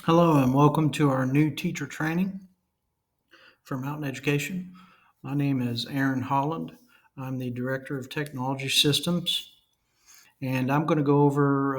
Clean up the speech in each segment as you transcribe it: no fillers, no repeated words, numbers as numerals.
Hello and welcome to our new teacher training for Mountain Education. My name is Aaron Holland. I'm the Director of Technology Systems, and I'm going to go over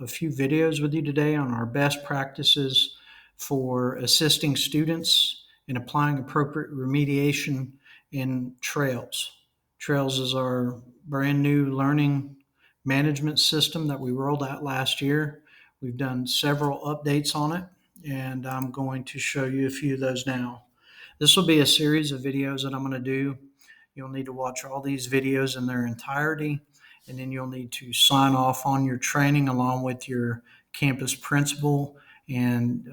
a few videos with you today on our best practices for assisting students in applying appropriate remediation in TRAILS. TRAILS is our brand new learning management system that we rolled out last year. We've done several updates on it, and I'm going to show you a few of those now. This will be a series of videos that I'm going to do. You'll need to watch all these videos in their entirety, and then you'll need to sign off on your training along with your campus principal and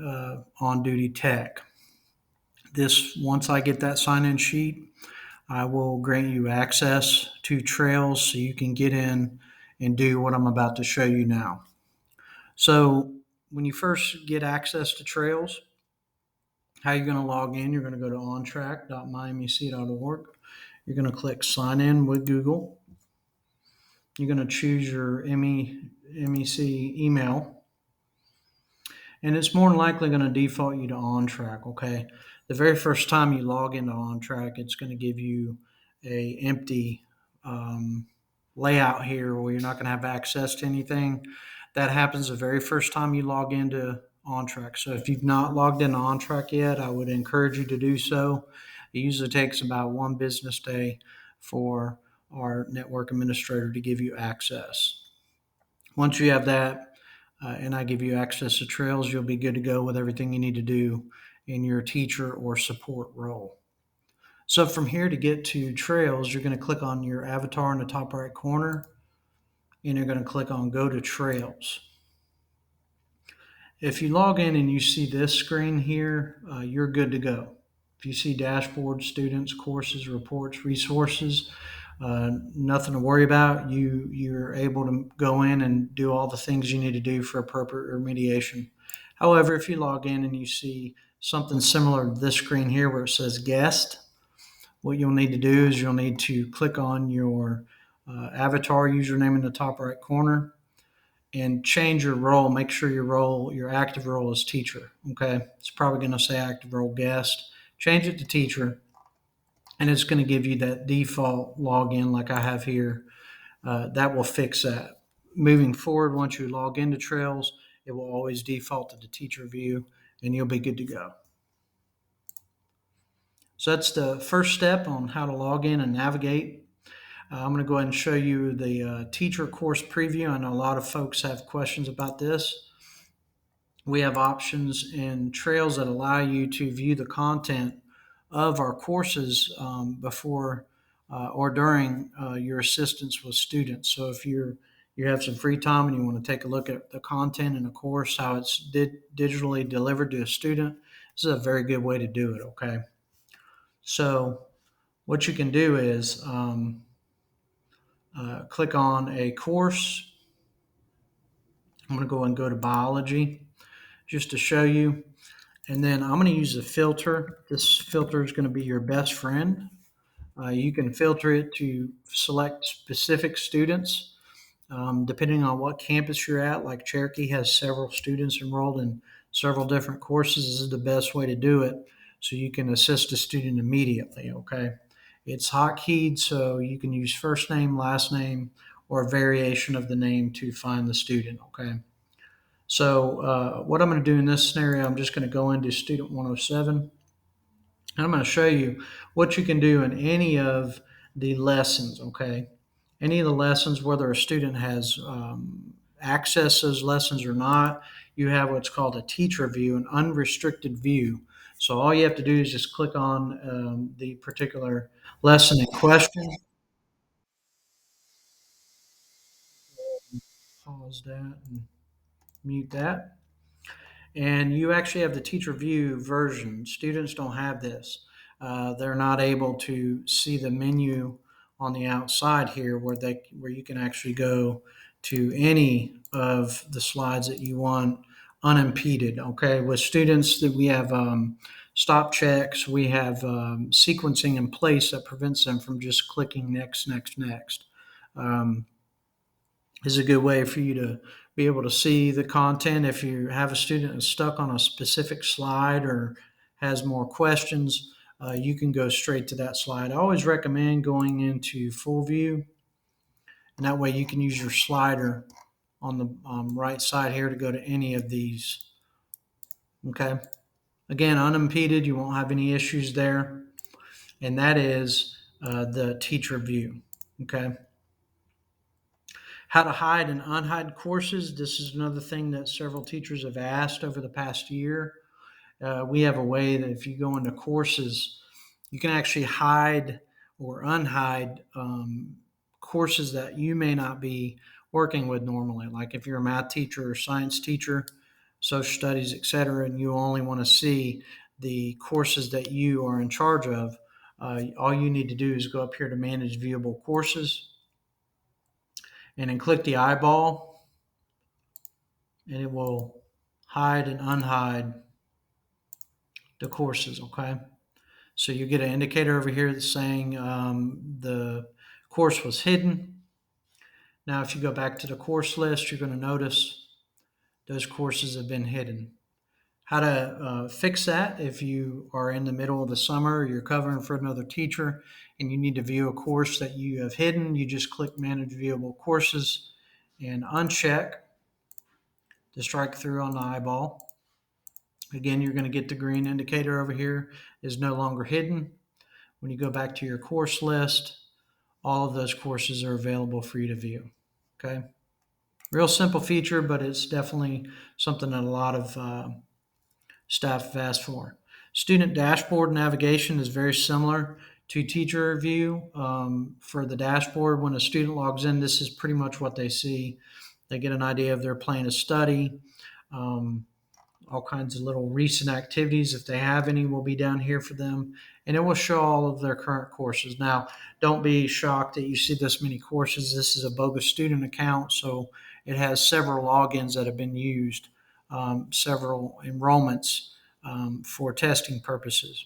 on-duty tech. Once I get that sign-in sheet, I will grant you access to Trails so you can get in and do what I'm about to show you now. So when you first get access to Trails, how you're going to log in, you're going to go to ontrack.mymec.org. You're going to click sign in with Google. You're going to choose your MEC email, and it's more than likely going to default you to OnTrack. Okay, the very first time you log into OnTrack, it's going to give you a empty layout here where you're not going to have access to anything. That happens the very first time you log into OnTrack. So if you've not logged into OnTrack yet, I would encourage you to do so. It usually takes about one business day for our network administrator to give you access. Once you have that, and I give you access to Trails, you'll be good to go with everything you need to do in your teacher or support role. So from here to get to Trails, you're going to click on your avatar in the top right corner, and you're going to click on Go to Trails. If you log in and you see this screen here, you're good to go. If you see dashboard, students, courses, reports, resources, nothing to worry about. You're able to go in and do all the things you need to do for appropriate remediation. However, if you log in and you see something similar to this screen here where it says guest, what you'll need to do is you'll need to click on your avatar username in the top right corner and change your role. Make sure your active role is teacher. Okay, it's probably going to say active role guest. Change it to teacher, and it's going to give you that default login like I have here. That will fix that. Moving forward, once you log into Trails, it will always default to the teacher view, and you'll be good to go. So that's the first step on how to log in and navigate. I'm going to go ahead and show you the teacher course preview. I know a lot of folks have questions about this. We have options in Trails that allow you to view the content of our courses before or during your assistance with students. So if you have some free time and you want to take a look at the content in a course, how it's digitally delivered to a student, this is a very good way to do it. Okay, so what you can do is click on a course. I'm going to go and go to biology just to show you. And then I'm going to use a filter. This filter is going to be your best friend. You can filter it to select specific students, depending on what campus you're at. Like Cherokee has several students enrolled in several different courses. This is the best way to do it so you can assist a student immediately, okay? It's hotkeyed, so you can use first name, last name, or a variation of the name to find the student, okay? So what I'm going to do in this scenario, I'm just going to go into student 107, and I'm going to show you what you can do in any of the lessons, okay? Any of the lessons, whether a student has access those lessons or not, you have what's called a teacher view, an unrestricted view. So all you have to do is just click on the particular lesson in question. Pause that and mute that. And you actually have the teacher view version. Students don't have this. They're not able to see the menu on the outside here where you can actually go to any of the slides that you want unimpeded. Okay, with students that we have stop checks, we have sequencing in place that prevents them from just clicking next, next, next. Um, is a good way for you to be able to see the content. If you have a student that's stuck on a specific slide or has more questions, you can go straight to that slide. I always recommend going into full view, and that way you can use your slider on the right side here to go to any of these. Okay. Again, unimpeded, you won't have any issues there. And that is the teacher view. Okay. How to hide and unhide courses. This is another thing that several teachers have asked over the past year. We have a way that if you go into courses, you can actually hide or unhide courses that you may not be working with normally. Like if you're a math teacher or science teacher, social studies, etc., and you only want to see the courses that you are in charge of, all you need to do is go up here to manage viewable courses and then click the eyeball, and it will hide and unhide the courses. Okay. So you get an indicator over here that's saying the course was hidden. Now, if you go back to the course list, you're going to notice those courses have been hidden. How to fix that if you are in the middle of the summer, you're covering for another teacher, and you need to view a course that you have hidden, you just click Manage Viewable Courses and uncheck the strike through on the eyeball. Again, you're going to get the green indicator over here is no longer hidden. When you go back to your course list, all of those courses are available for you to view. Okay. Real simple feature, but it's definitely something that a lot of staff have asked for. Student dashboard navigation is very similar to teacher view. For the dashboard, when a student logs in, this is pretty much what they see. They get an idea of their plan of study. All kinds of little recent activities, if they have any, will be down here for them, and it will show all of their current courses. Now, don't be shocked that you see this many courses. This is a bogus student account, so it has several logins that have been used, several enrollments for testing purposes.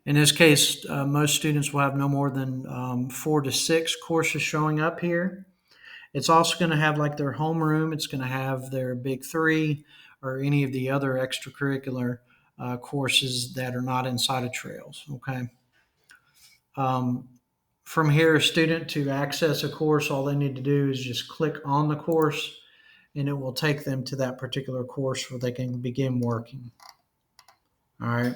In this case, most students will have no more than 4 to 6 courses showing up here. It's also going to have like their homeroom. It's going to have their big 3 or any of the other extracurricular courses that are not inside of Trails. Okay. Um, from here, a student to access a course, all they need to do is just click on the course, and it will take them to that particular course where they can begin working. All right.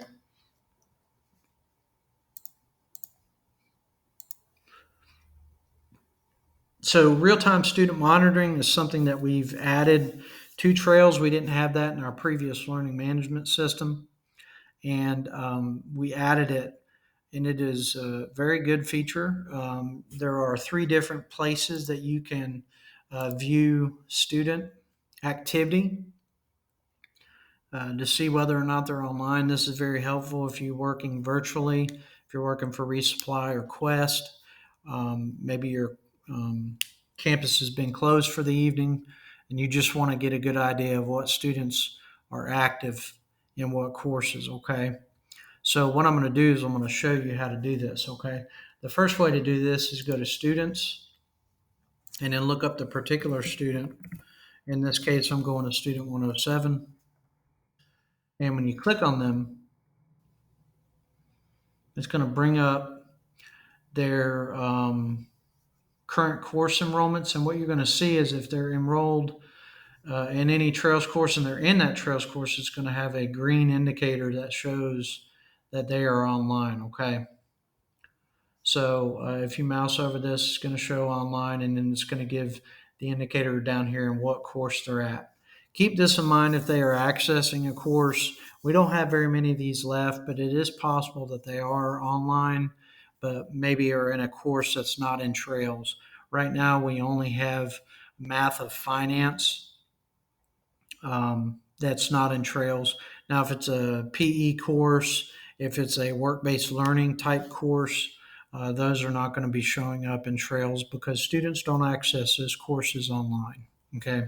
So real-time student monitoring is something that we've added to Trails. We didn't have that in our previous learning management system, and we added it, and it is a very good feature. There are 3 different places that you can view student activity to see whether or not they're online. This is very helpful if you're working virtually, if you're working for Resupply or Quest. Maybe your campus has been closed for the evening, and you just want to get a good idea of what students are active in what courses. Okay. So what I'm going to do is I'm going to show you how to do this. Okay. The first way to do this is go to Students and then look up the particular student. In this case, I'm going to Student 107. And when you click on them, it's going to bring up their current course enrollments. And what you're going to see is if they're enrolled in any Trails course and they're in that Trails course, it's going to have a green indicator that shows that they are online. Okay. So if you mouse over this, it's going to show online, and then it's going to give the indicator down here in what course they're at. Keep this in mind if they are accessing a course. We don't have very many of these left, but it is possible that they are online, but maybe are in a course that's not in Trails. Right now, we only have Math of Finance that's not in Trails. Now, if it's a PE course, if it's a work-based learning type course, those are not going to be showing up in Trails because students don't access those courses online. Okay.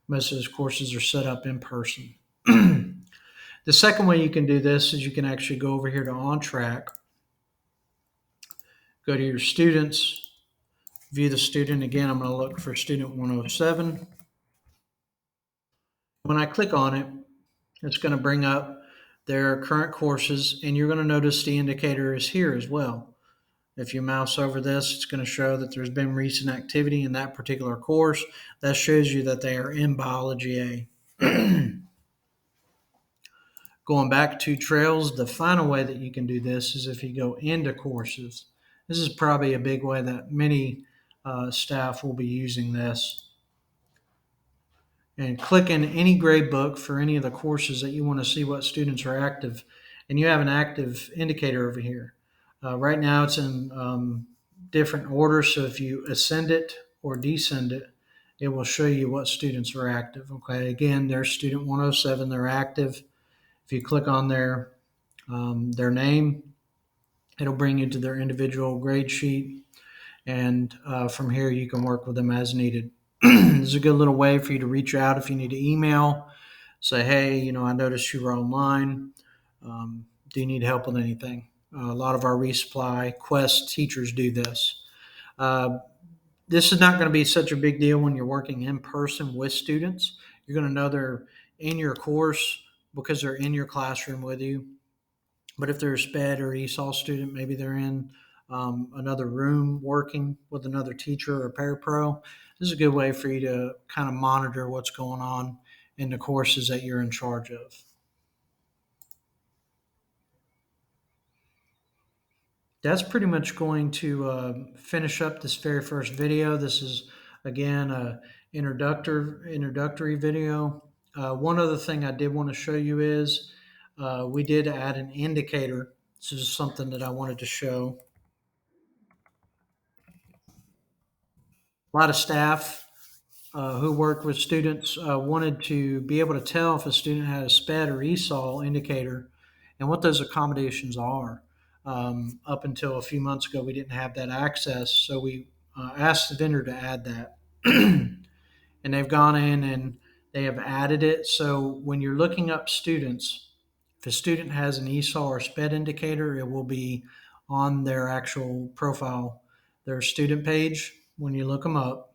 Most of those courses are set up in person. The second way you can do this is you can actually go over here to On Track, go to your students, View the student. Again, I'm going to look for student 107. When I click on it, it's going to bring up their current courses, and you're going to notice the indicator is here as well. If you mouse over this, it's going to show that there's been recent activity in that particular course. That shows you that they are in Biology A. Going back to Trails, the final way that you can do this is if you go into courses. This is probably a big way that many staff will be using this. And click in any grade book for any of the courses that you want to see what students are active. And you have an active indicator over here. Right now it's in different orders, so if you ascend it or descend it, it will show you what students are active. Okay, again, there's student 107, they're active. If you click on their name, it'll bring you to their individual grade sheet, and from here you can work with them as needed. This is a good little way for you to reach out if you need to email, say, hey, I noticed you were online. Do you need help with anything? A lot of our resupply Quest teachers do this. This is not going to be such a big deal when you're working in person with students. You're going to know they're in your course because they're in your classroom with you. But if they're a SPED or ESOL student, maybe they're in another room working with another teacher or parapro. This is a good way for you to kind of monitor what's going on in the courses that you're in charge of. That's pretty much going to finish up this very first video. This is, again, a introductory video. One other thing I did want to show you is we did add an indicator. This is something that I wanted to show. A lot of staff who work with students wanted to be able to tell if a student had a SPED or ESOL indicator and what those accommodations are. Up until a few months ago, we didn't have that access, so we asked the vendor to add that. And they've gone in and they have added it. So when you're looking up students, if a student has an ESOL or SPED indicator, it will be on their actual profile, their student page. When you look them up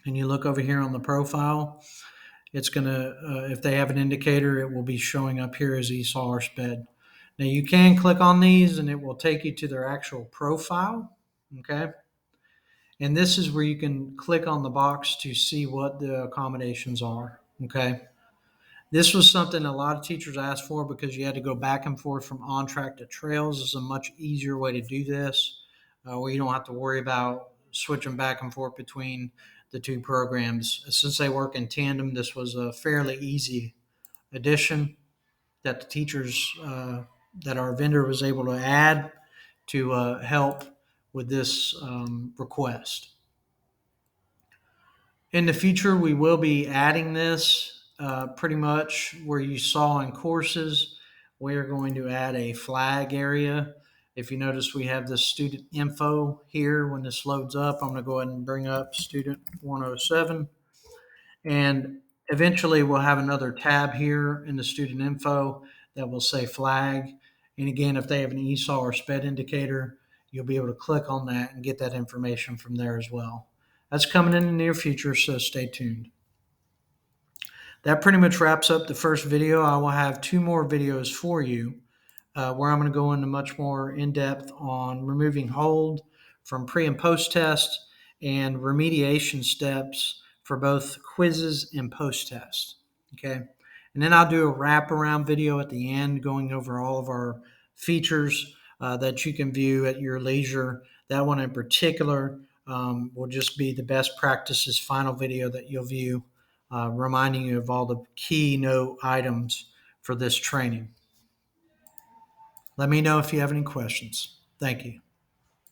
and you look over here on the profile, it's going to, if they have an indicator, it will be showing up here as ESOL or SPED. Now you can click on these and it will take you to their actual profile. Okay. And this is where you can click on the box to see what the accommodations are. Okay. This was something a lot of teachers asked for because you had to go back and forth from On Track to Trails. This is a much easier way to do this, where you don't have to worry about switching back and forth between the two programs. Since they work in tandem, this was a fairly easy addition that the teachers, that our vendor was able to add to help with this request. In the future, we will be adding this pretty much where you saw in courses. We are going to add a flag area. If you notice, we have the student info here. When this loads up, I'm going to go ahead and bring up student 107. And eventually we'll have another tab here in the student info that will say flag. And again, if they have an ESOL or SPED indicator, you'll be able to click on that and get that information from there as well. That's coming in the near future, so stay tuned. That pretty much wraps up the first video. I will have 2 more videos for you where I'm going to go into much more in-depth on removing hold from pre and post test and remediation steps for both quizzes and post test. Okay. And then I'll do a wraparound video at the end going over all of our features that you can view at your leisure. That one in particular will just be the best practices final video that you'll view, reminding you of all the keynote items for this training. Let me know if you have any questions. Thank you.